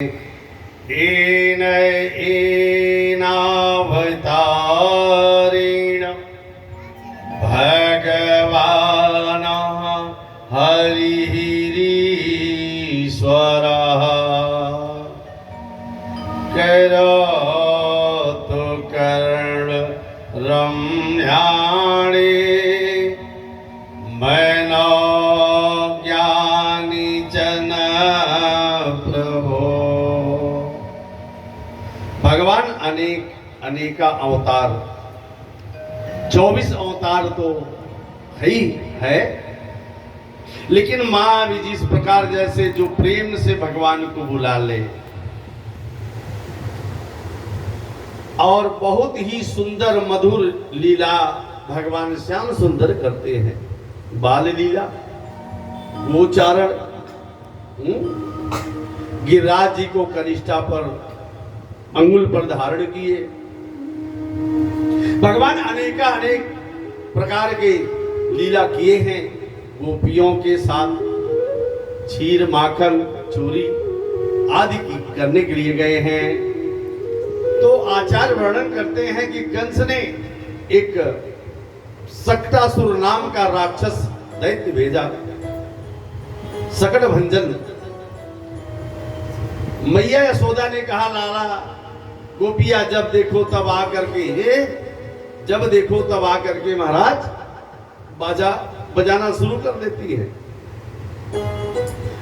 येन एनावतारेण भगवानः हरिरीश्वरः करोतु कर्णरम्याणि मनोज्ञानि जन प्रभो। भगवान अनेका अवतार 24 अवतार तो ही है, लेकिन मां भी जिस प्रकार जैसे जो प्रेम से भगवान को बुला ले और बहुत ही सुंदर मधुर लीला भगवान श्याम सुंदर करते हैं। बाल लीला, गोचारण, गिरिराज जी को कनिष्ठा पर अंगुल पर धारण किए। भगवान अनेक प्रकार के लीला किए हैं। गोपियों के साथ क्षीर माखन चोरी आदि की करने के लिए गए हैं। तो आचार्य वर्णन करते हैं कि कंस ने एक सक्टासुर नाम का राक्षस दैत्य भेजा, सकट भंजन। मैया यशोदा ने कहा, लाला गोपिया जब देखो तब आकर के महाराज बाजा बजाना शुरू कर देती है।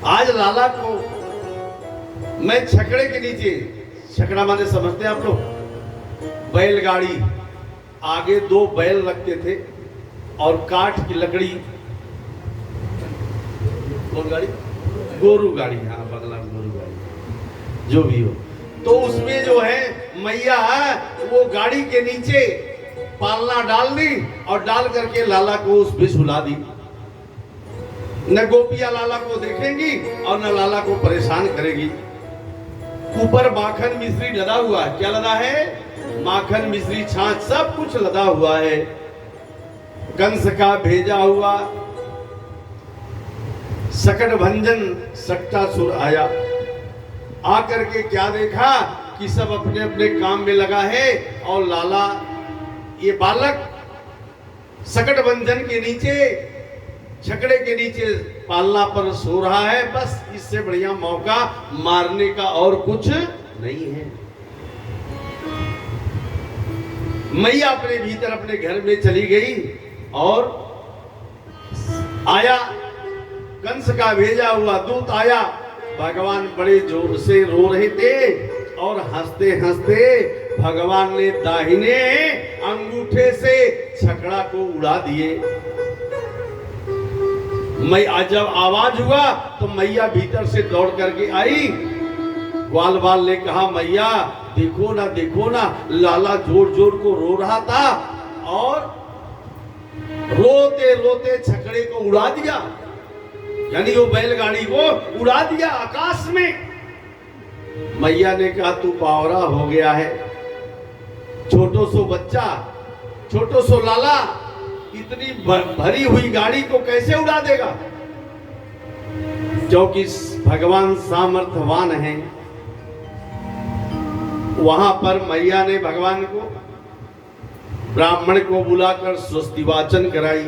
आज लाला को मैं छकड़े के नीचे, छकड़ा माने समझते हैं आप लोग, बैलगाड़ी, आगे 2 बैल रखते थे और काठ की लकड़ी, कौन गाड़ी, गोरू गाड़ी, हाँ बदला गोरू गाड़ी जो भी हो, तो उसमें जो है मैया वो गाड़ी के नीचे पालना डाल दी और डाल करके लाला को उस पे सुला दी। न गोपिया लाला को देखेंगी और न लाला को परेशान करेगी। ऊपर माखन मिश्री लदा हुआ है। क्या लदा है? माखन मिश्री छाछ सब कुछ लदा हुआ है। कंस का भेजा हुआ सकट भंजन सक्टासुर आया। आकर के क्या देखा कि सब अपने अपने काम में लगा है और लाला ये बालक सकट भंजन के नीचे, छकड़े के नीचे पालना पर सो रहा है। बस इससे बढ़िया मौका मारने का और कुछ नहीं है। मैया अपने भीतर अपने घर में चली गई और आया कंस का भेजा हुआ दूत आया। भगवान बड़े जोर से रो रहे थे और हंसते हंसते भगवान ने दाहिने अंगूठे से छकड़ा को उड़ा दिए। मैं जब आवाज हुआ तो मैया भीतर से दौड़ करके आई। ग्वाल बाल ने कहा, मैया देखो ना लाला जोर जोर को रो रहा था और रोते रोते छकड़े को उड़ा दिया, यानी वो बैलगाड़ी को उड़ा दिया आकाश में। मैया ने कहा, तू बावरा हो गया है, छोटो सो बच्चा, छोटो सो लाला इतनी भरी हुई गाड़ी को कैसे उड़ा देगा? क्योंकि भगवान सामर्थ्यवान है। वहां पर मैया ने भगवान को, ब्राह्मण को बुलाकर स्वस्ति वाचन कराई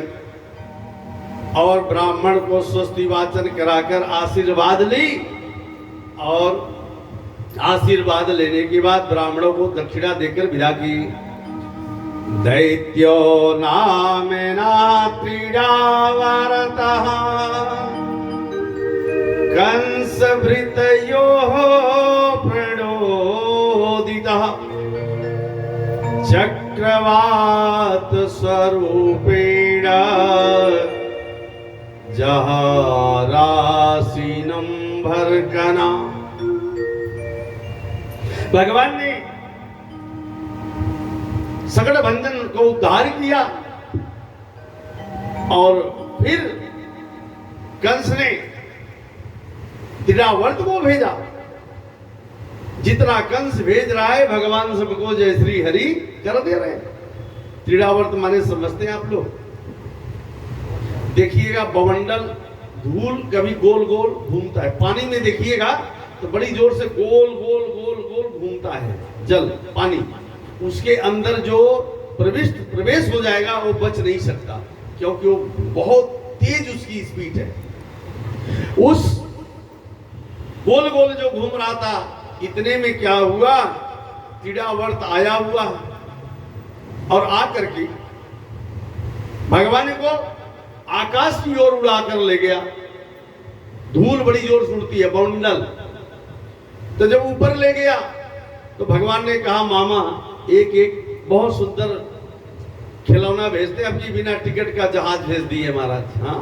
और ब्राह्मण को स्वस्ति वाचन कराकर आशीर्वाद ली और आशीर्वाद लेने के बाद ब्राह्मणों को दक्षिणा देकर विदा की। दैत्यो नामेना क्रीडावरतः कंस भृतयो प्रणोदितः चक्रवात स्वरूपेण जहारासीनं भर्गना। भगवान ने सकट भंजन को उद्धार किया और फिर कंस ने त्रिरावर्त को भेजा। जितना कंस भेज रहा है भगवान सबको जय श्री हरि कर दे रहे हैं। त्रिरावर्त माने समझते हैं आप लोग? देखिएगा बवंडल धूल कभी गोल गोल घूमता है, पानी में देखिएगा तो बड़ी जोर से गोल गोल गोल गोल घूमता है जल पानी, उसके अंदर जो प्रवेश हो जाएगा वो बच नहीं सकता, क्योंकि वो बहुत तेज उसकी स्पीड है। उस गोल गोल जो घूम रहा था, इतने में क्या हुआ, तिड़ावर्त आया हुआ और आकर के भगवान को आकाश की ओर उड़ाकर ले गया। धूल बड़ी जोर से उड़ती है, बौंडल। तो जब ऊपर ले गया तो भगवान ने कहा, मामा एक एक बहुत सुंदर खिलौना भेजते, अपनी बिना टिकट का जहाज भेज दिए महाराज। हाँ,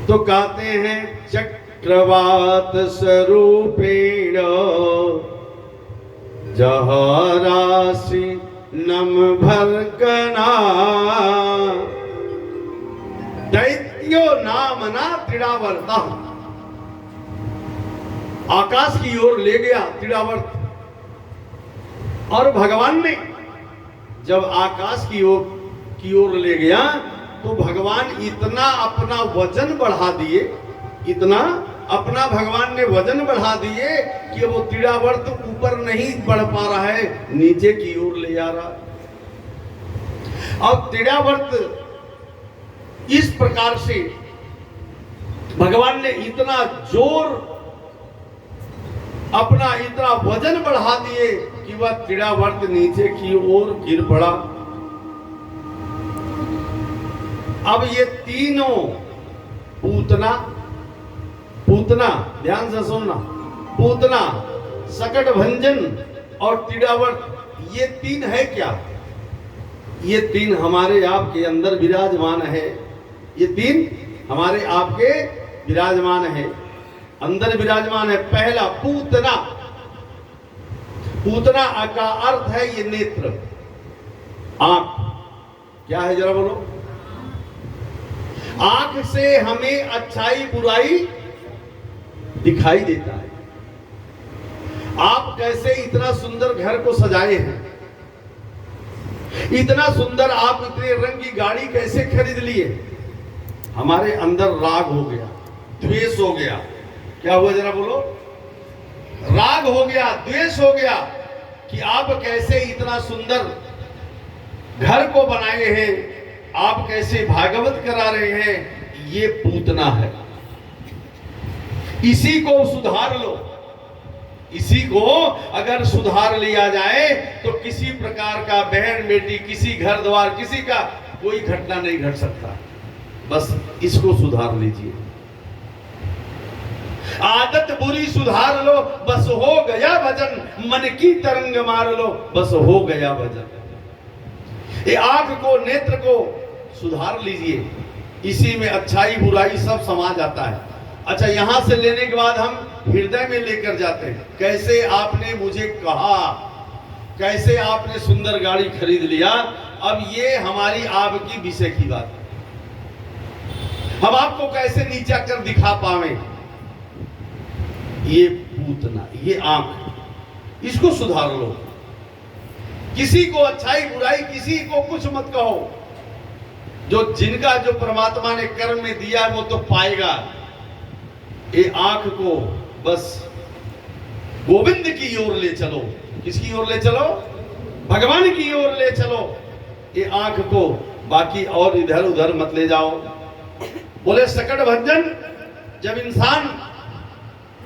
तो कहते हैं चक्रवात स्वरूपेण जहाराशि नम भरकना दैत्यो नामना तिड़ावर्ता। आकाश की ओर ले गया तिड़ावर्त, और भगवान ने जब आकाश की ओर ले गया तो भगवान इतना अपना वजन बढ़ा दिए, इतना अपना भगवान ने वजन बढ़ा दिए कि वो तिड़ावर्त ऊपर नहीं बढ़ पा रहा है, नीचे की ओर ले जा रहा। अब तिड़ावर्त इस प्रकार से भगवान ने इतना जोर, अपना इतना वजन बढ़ा दिए कि वह तिड़ावर्त नीचे की ओर गिर पड़ा। अब ये तीनों पूतना, पूतना ध्यान से सुनना, पूतना, शकटभंजन और तिड़ावर्त, ये तीन है क्या? ये तीन हमारे आपके अंदर विराजमान है। ये तीन हमारे आपके विराजमान है, अंदर विराजमान है। पहला पूतना, पूतना का अर्थ है ये नेत्र, आंख। क्या है जरा बोलो? आंख से हमें अच्छाई बुराई दिखाई देता है। आप कैसे इतना सुंदर घर को सजाए हैं, इतना सुंदर आप इतने रंग की गाड़ी कैसे खरीद लिए? हमारे अंदर राग हो गया, द्वेष हो गया। क्या हुआ जरा बोलो? राग हो गया, द्वेष हो गया कि आप कैसे इतना सुंदर घर को बनाए हैं, आप कैसे भागवत करा रहे हैं। ये पूतना है। इसी को सुधार लो। इसी को अगर सुधार लिया जाए तो किसी प्रकार का बहन बेटी, किसी घर द्वार, किसी का कोई घटना नहीं घट सकता। बस इसको सुधार लीजिए। आदत बुरी सुधार लो, बस हो गया भजन। मन की तरंग मार लो, बस हो गया भजन। ये आंख को, नेत्र को सुधार लीजिए। इसी में अच्छाई बुराई सब समा जाता है। अच्छा, यहां से लेने के बाद हम हृदय में लेकर जाते हैं। कैसे आपने मुझे कहा, कैसे आपने सुंदर गाड़ी खरीद लिया, अब ये हमारी आपकी विषय की बात है। हम आपको कैसे नीचा कर दिखा पावे, ये पूतना, ये आंख, इसको सुधार लो। किसी को अच्छाई बुराई, किसी को कुछ मत कहो। जो जिनका जो परमात्मा ने कर्म में दिया है वो तो पाएगा। ये आंख को बस गोविंद की ओर ले चलो। किसकी ओर ले चलो? भगवान की ओर ले चलो ये आंख को, बाकी और इधर उधर मत ले जाओ। बोले शकटभंजन, जब इंसान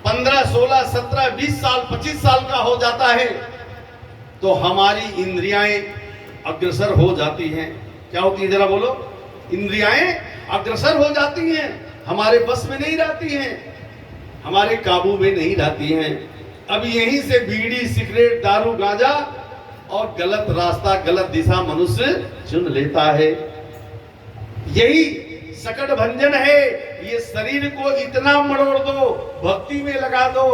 15, 16, 17, 20 साल, 25 साल का हो जाता है तो हमारी इंद्रियाएं अग्रसर हो जाती हैं। क्या होती है जरा बोलो? इंद्रियाएं अग्रसर हो जाती हैं, हमारे बस में नहीं रहती हैं, हमारे काबू में नहीं रहती हैं। अब यहीं से बीड़ी, सिगरेट, दारू, गांजा और गलत रास्ता, गलत दिशा मनुष्य चुन लेता है। यही शकटभंजन है। ये शरीर को इतना मरोड़ दो, भक्ति में लगा दो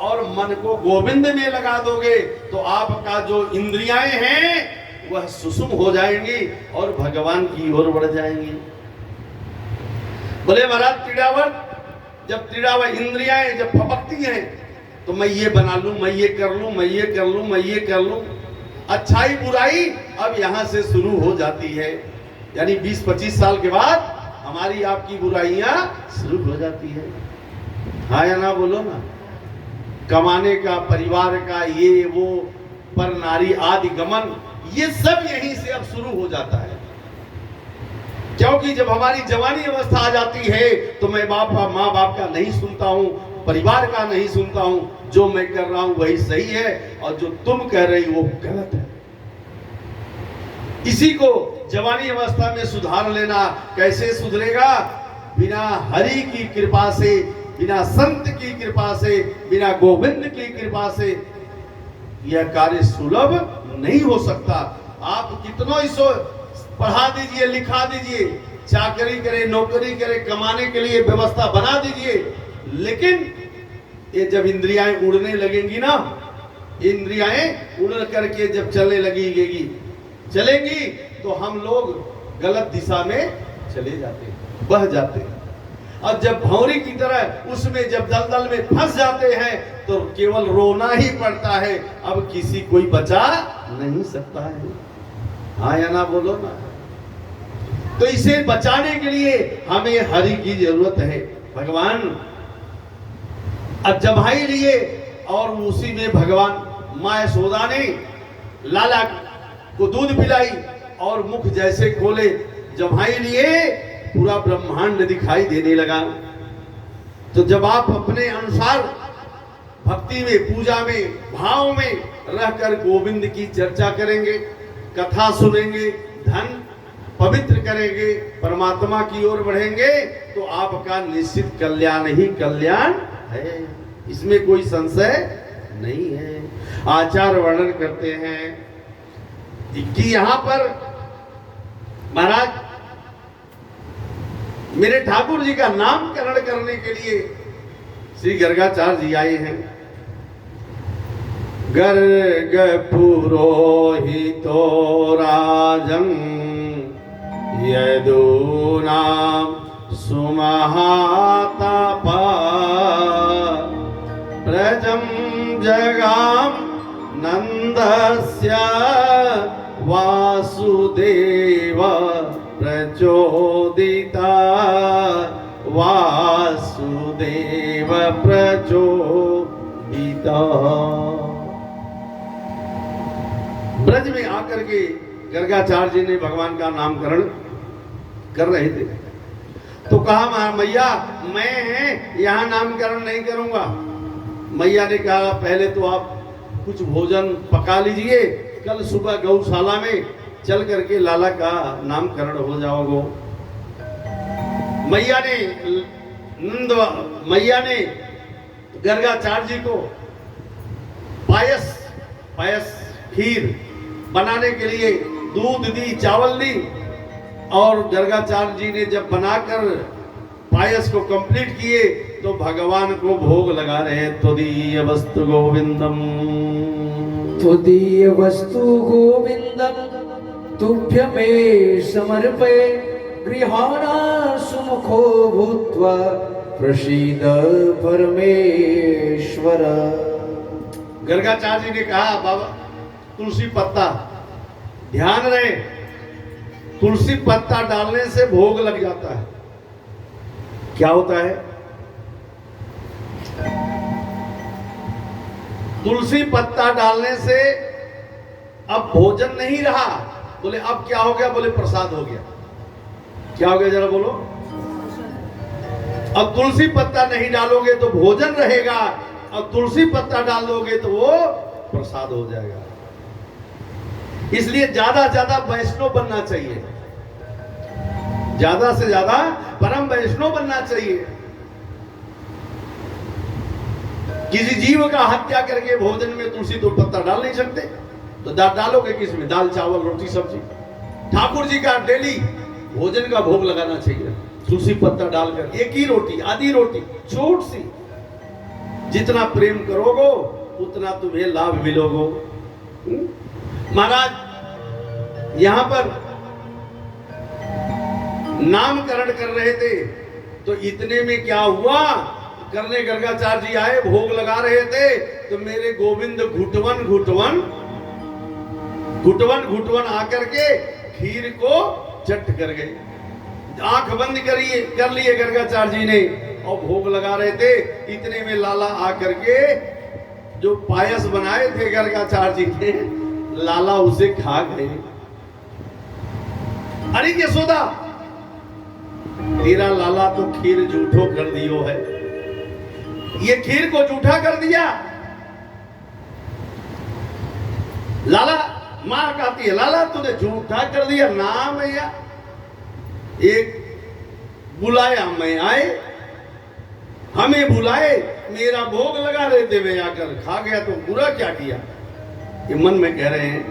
और मन को गोविंद में लगा दोगे तो आपका जो इंद्रियाएं हैं वह सुसुम हो जाएंगी और भगवान की ओर बढ़ जाएंगी। बोले महाराज तिड़ावर्त, जब तिड़ावर्त इंद्रियाएं जब फपकती हैं तो मैं ये बना लूं, मैं ये कर लूं, मैं ये कर लूं, मैं ये कर लूं। अच्छाई बुराई अब यहां से शुरू हो जाती है। यानी 20-25 साल के बाद हमारी आपकी बुराइयां शुरू हो जाती है। हाँ या ना बोलो ना? कमाने का, परिवार का, ये वो, पर नारी आदि गमन, ये सब यहीं से अब शुरू हो जाता है। क्योंकि जब हमारी जवानी अवस्था आ जाती है तो मैं माँ बाप का नहीं सुनता हूँ, परिवार का नहीं सुनता हूँ, जो मैं कर रहा हूँ वही सही है और जो तुम कह रही वो गलत है। इसी को जवानी अवस्था में सुधार लेना। कैसे सुधरेगा? बिना हरि की कृपा से, बिना संत की कृपा से, बिना गोविंद की कृपा से यह कार्य सुलभ नहीं हो सकता। आप कितनों इसको पढ़ा दीजिए, लिखा दीजिए, चाकरी करे, नौकरी करे, कमाने के लिए व्यवस्था बना दीजिए, लेकिन ये जब इंद्रियाएं उड़ने लगेंगी ना, इंद्रियाएं उड़ करके जब चलने चलेंगी तो हम लोग गलत दिशा में चले जाते हैं, बह जाते हैं। और जब भौरी की तरह उसमें जब दलदल में फंस जाते हैं तो केवल रोना ही पड़ता है, अब किसी कोई बचा नहीं सकता है। हाँ या ना बोलो ना। तो इसे बचाने के लिए हमें हरि की जरूरत है। भगवान अब जमाई लिए और उसी में भगवान माँ यशोदा ने लाला को दूध पिलाई और मुख जैसे खोले, जमाई लिए पूरा ब्रह्मांड दिखाई देने लगा। तो जब आप अपने अनुसार भक्ति में, पूजा में, भाव में रहकर गोविंद की चर्चा करेंगे, कथा सुनेंगे, धन पवित्र करेंगे, परमात्मा की ओर बढ़ेंगे, तो आपका निश्चित कल्याण ही कल्याण है, इसमें कोई संशय नहीं है। आचार्य वर्णन करते हैं कि यहाँ पर महाराज मेरे ठाकुर जी का नामकरण करने के लिए श्री गर्गाचार्य जी आए हैं। गर्ग पुरोहितो राजन यदूनाम सुमहातपा प्रजं जगाम नंदस्य वासुदेव प्रचोदिता वासुदेव प्रचोदिता। ब्रज में आकर के गर्गाचार्य जी ने भगवान का नामकरण कर रहे थे, तो कहा मैया मैं यहाँ नामकरण नहीं करूंगा। मैया ने कहा पहले तो आप कुछ भोजन पका लीजिए, कल सुबह गौशाला में चल करके लाला का नामकरण हो जाओगे। मैया ने गर्गाचार्य जी को पायस खीर बनाने के लिए दूध दी, चावल दी, और गर्गाचार्य जी ने जब बनाकर पायस को कंप्लीट किए तो भगवान को भोग लगा रहे हैं। त्वदीय वस्तु गोविंदम, त्वदीय वस्तु गोविंदम तुभ्य मे समर्पये गृहाणा सुमुखो भूत्वा प्रसीद परमेश्वर। गर्गाचार्य जी ने कहा बाबा तुलसी पत्ता, ध्यान रहे तुलसी पत्ता डालने से भोग लग जाता है। क्या होता है? तुलसी पत्ता डालने से अब भोजन नहीं रहा। बोले अब क्या हो गया? बोले प्रसाद हो गया। क्या हो गया जरा बोलो। अब तुलसी पत्ता नहीं डालोगे तो भोजन रहेगा, अब तुलसी पत्ता डाल दोगे तो वो प्रसाद हो जाएगा। इसलिए ज्यादा ज्यादा वैष्णव बनना चाहिए, ज्यादा से ज्यादा परम वैष्णव बनना चाहिए। किसी जीव का हत्या करके भोजन में तुलसी तो पत्ता डाल नहीं सकते, तो डालोगे किसमें? दाल चावल रोटी सब्जी। ठाकुर जी का डेली भोजन का भोग लगाना चाहिए तुलसी पत्ता डालकर। एक ही रोटी, आधी रोटी, छोट सी। जितना प्रेम करोगे उतना तुम्हें लाभ मिलोगे। महाराज यहां पर नामकरण कर रहे थे, तो इतने में क्या हुआ? करने गर्गाचार्य जी आए, भोग लगा रहे थे, तो मेरे गोविंद घुटवन आकर के खीर को चट कर गए। आंख बंद कर लिए गर्गाचार्य जी ने और भोग लगा रहे थे। इतने में लाला आकर के जो पायस बनाए थे गर्गाचार्य जी ने, लाला उसे खा गए। अरे यशोदा, तेरा लाला तो खीर झूठो कर दियो है, ये खीर को झूठा कर दिया। लाला, मां कहती है लाला तूने झूठा कर दिया ना मैया, एक बुलाया मैं आए, हमें बुलाए, मेरा भोग लगा रहे थे, वे आकर खा गया तो बुरा क्या किया। ये मन में कह रहे हैं।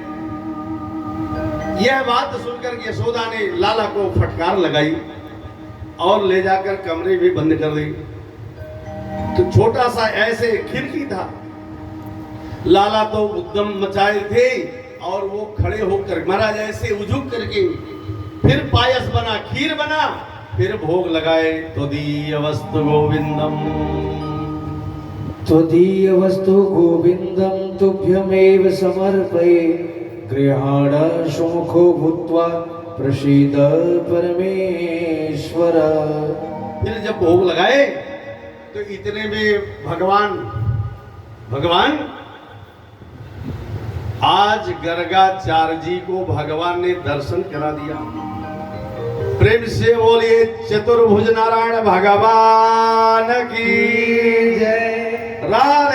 यह बात सुनकर यशोदा ने लाला को फटकार लगाई और ले जाकर कमरे में बंद कर दी। तो छोटा सा ऐसे खिड़की था, लाला तो उद्यम मचाए थे और वो खड़े होकर महाराज ऐसे उजुक करके फिर पायस बना, खीर बना, फिर भोग लगाए। त्वदीय वस्तु गोविंदम, त्वदीय वस्तु गोविंदम तुभ्यमेव समर्पये, गृहाण सुमुखो भूत्वा प्रसीद परमेश्वर। फिर जब भोग लगाए तो इतने में भगवान आज गर्गाचार्य जी को भगवान ने दर्शन करा दिया। प्रेम से बोलिए चतुर्भुज नारायण भगवान की जय। राधे